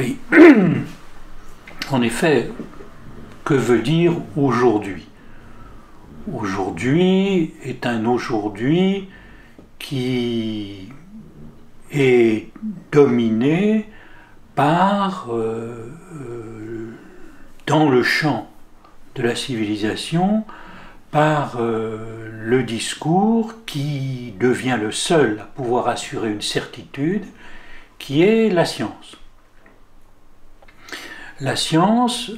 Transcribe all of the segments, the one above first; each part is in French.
Oui, en effet, que veut dire aujourd'hui? Aujourd'hui est un aujourd'hui qui est dominé par, dans le champ de la civilisation, par le discours qui devient le seul à pouvoir assurer une certitude, qui est la science. La science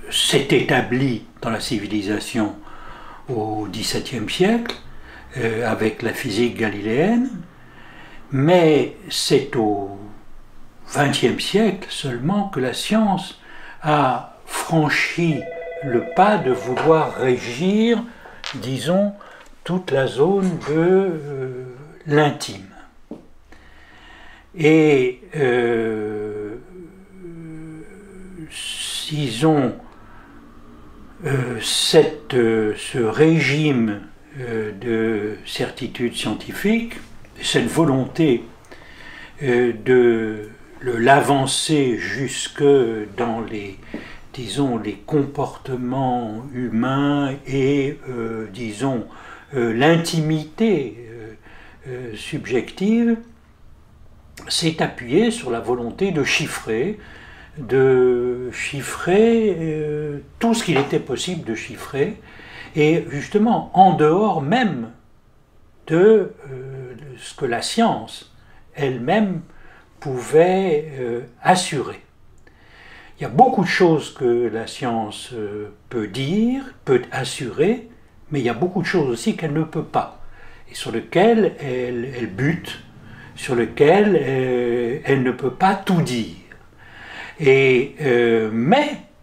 s'est établie dans la civilisation au XVIIe siècle avec la physique galiléenne, mais c'est au XXe siècle seulement que la science a franchi le pas de vouloir régir, disons, toute la zone de l'intime. Et disons, ce régime de certitude scientifique, cette volonté de l'avancer jusque dans les, disons, les comportements humains et, disons, l'intimité subjective, s'est appuyé sur la volonté de chiffrer tout ce qu'il était possible de chiffrer, et justement en dehors même de ce que la science elle-même pouvait assurer. Il y a beaucoup de choses que la science peut dire, peut assurer, mais il y a beaucoup de choses aussi qu'elle ne peut pas, et sur lesquelles elle bute, sur lesquelles elle ne peut pas tout dire. Mais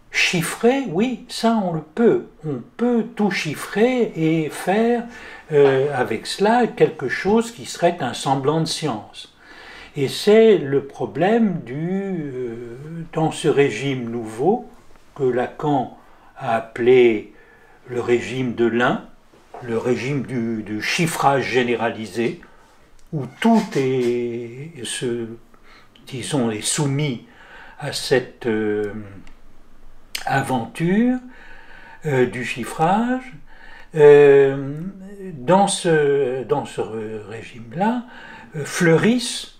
chiffrer, oui, ça on le peut. On peut tout chiffrer et faire avec cela quelque chose qui serait un semblant de science. Et c'est le problème dans ce régime nouveau que Lacan a appelé le régime de l'un, le régime du chiffrage généralisé, où tout est soumis à cette aventure du chiffrage. Dans ce régime-là, fleurissent,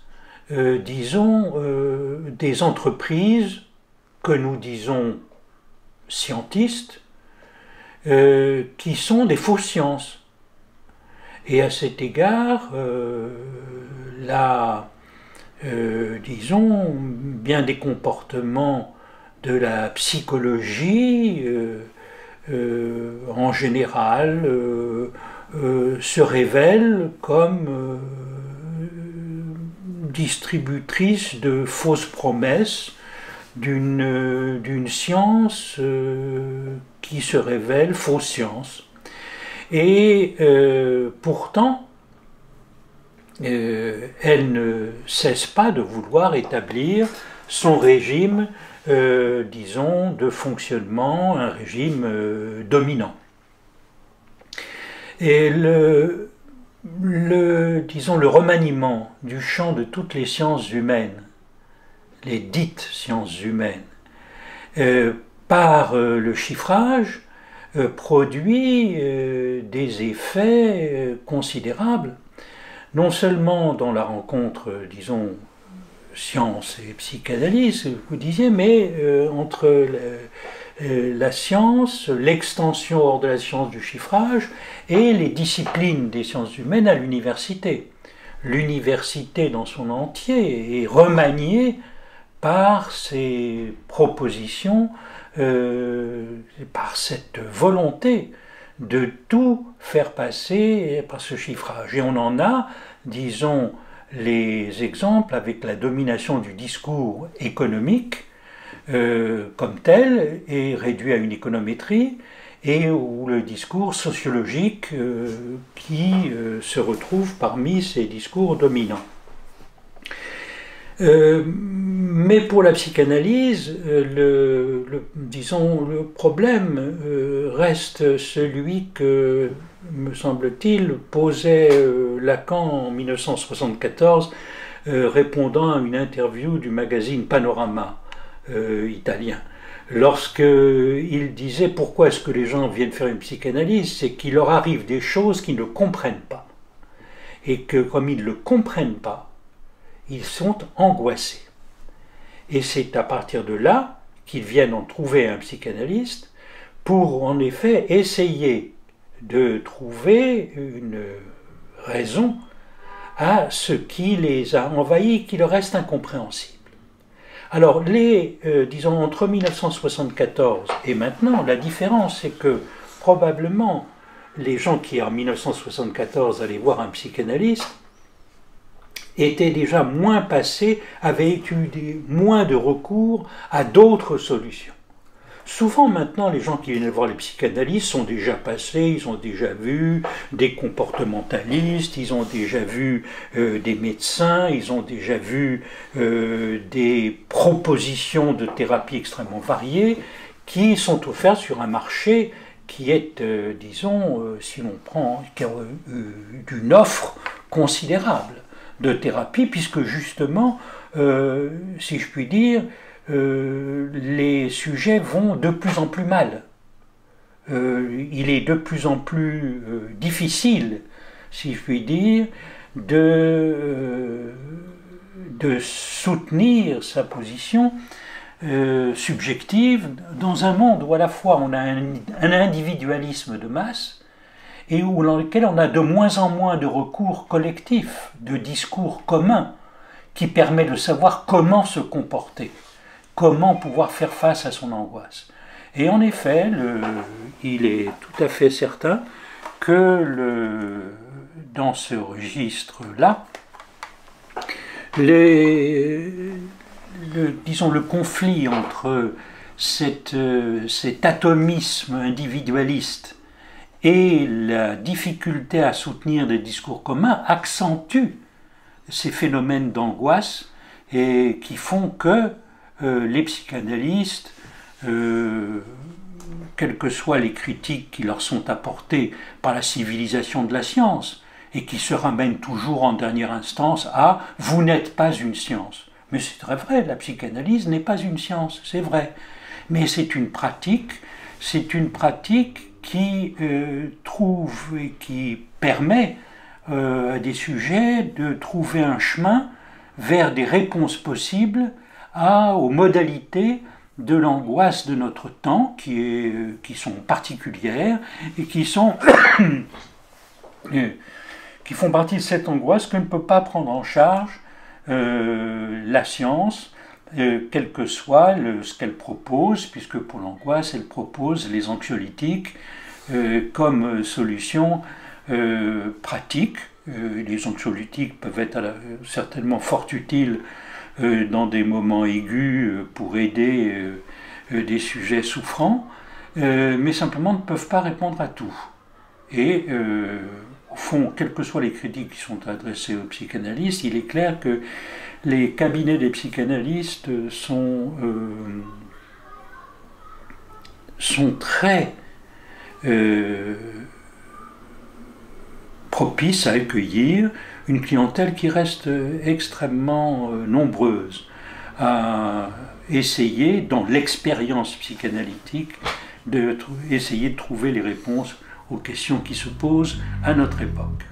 disons, des entreprises que nous disons scientistes, qui sont des fausses sciences. Et à cet égard, disons, bien des comportements de la psychologie en général se révèlent comme distributrices de fausses promesses d'une science qui se révèle fausse science. Et pourtant, elle ne cesse pas de vouloir établir son régime, disons, de fonctionnement, un régime dominant. Et disons, le remaniement du champ de toutes les sciences humaines, les dites sciences humaines, par le chiffrage, produit des effets considérables, non seulement dans la rencontre, disons, science et psychanalyse, vous disiez, mais entre la science, l'extension hors de la science du chiffrage et les disciplines des sciences humaines à l'université. L'université dans son entier est remaniée par ces propositions, par cette volonté de tout faire passer par ce chiffrage. Et on en a, disons, les exemples avec la domination du discours économique comme tel est réduit à une économétrie, et où le discours sociologique qui se retrouve parmi ces discours dominants. Mais pour la psychanalyse, disons, le problème reste celui que, me semble-t-il, posait Lacan en 1974 répondant à une interview du magazine Panorama italien. Lorsqu'il disait pourquoi est-ce que les gens viennent faire une psychanalyse, c'est qu'il leur arrive des choses qu'ils ne comprennent pas. Et que comme ils ne le comprennent pas, ils sont angoissés. Et c'est à partir de là qu'ils viennent en trouver un psychanalyste pour en effet essayer de trouver une raison à ce qui les a envahis, qui leur reste incompréhensible. Alors, disons, entre 1974 et maintenant, la différence, c'est que probablement les gens qui, en 1974, allaient voir un psychanalyste, étaient déjà moins passés, avaient eu moins de recours à d'autres solutions. Souvent maintenant, les gens qui viennent voir les psychanalystes sont déjà passés, ils ont déjà vu des comportementalistes, ils ont déjà vu des médecins, ils ont déjà vu des propositions de thérapie extrêmement variées qui sont offertes sur un marché qui est, disons, si l'on prend, d'une offre considérable de thérapie, puisque justement, si je puis dire, les sujets vont de plus en plus mal. Il est de plus en plus difficile, si je puis dire, de soutenir sa position subjective dans un monde où à la fois on a un individualisme de masse et dans lequel on a de moins en moins de recours collectifs, de discours communs qui permet de savoir comment se comporter, comment pouvoir faire face à son angoisse. Et en effet, il est tout à fait certain que dans ce registre-là, disons, le conflit entre cet atomisme individualiste et la difficulté à soutenir des discours communs accentue ces phénomènes d'angoisse et qui font que les psychanalystes, quelles que soient les critiques qui leur sont apportées par la civilisation de la science, et qui se ramènent toujours en dernière instance à « vous n'êtes pas une science ». Mais c'est très vrai, la psychanalyse n'est pas une science, c'est vrai. Mais c'est une pratique qui trouve et qui permet à des sujets de trouver un chemin vers des réponses possibles aux modalités de l'angoisse de notre temps qui sont particulières et qui font partie de cette angoisse que ne peut pas prendre en charge la science, quel que soit ce qu'elle propose, puisque pour l'angoisse, elle propose les anxiolytiques comme solution pratique. Les anxiolytiques peuvent être certainement fort utiles dans des moments aigus pour aider des sujets souffrants, mais simplement ne peuvent pas répondre à tout. Et au fond, quelles que soient les critiques qui sont adressées aux psychanalystes, il est clair que les cabinets des psychanalystes sont très propices à accueillir une clientèle qui reste extrêmement nombreuse, à essayer, dans l'expérience psychanalytique, essayer de trouver les réponses aux questions qui se posent à notre époque.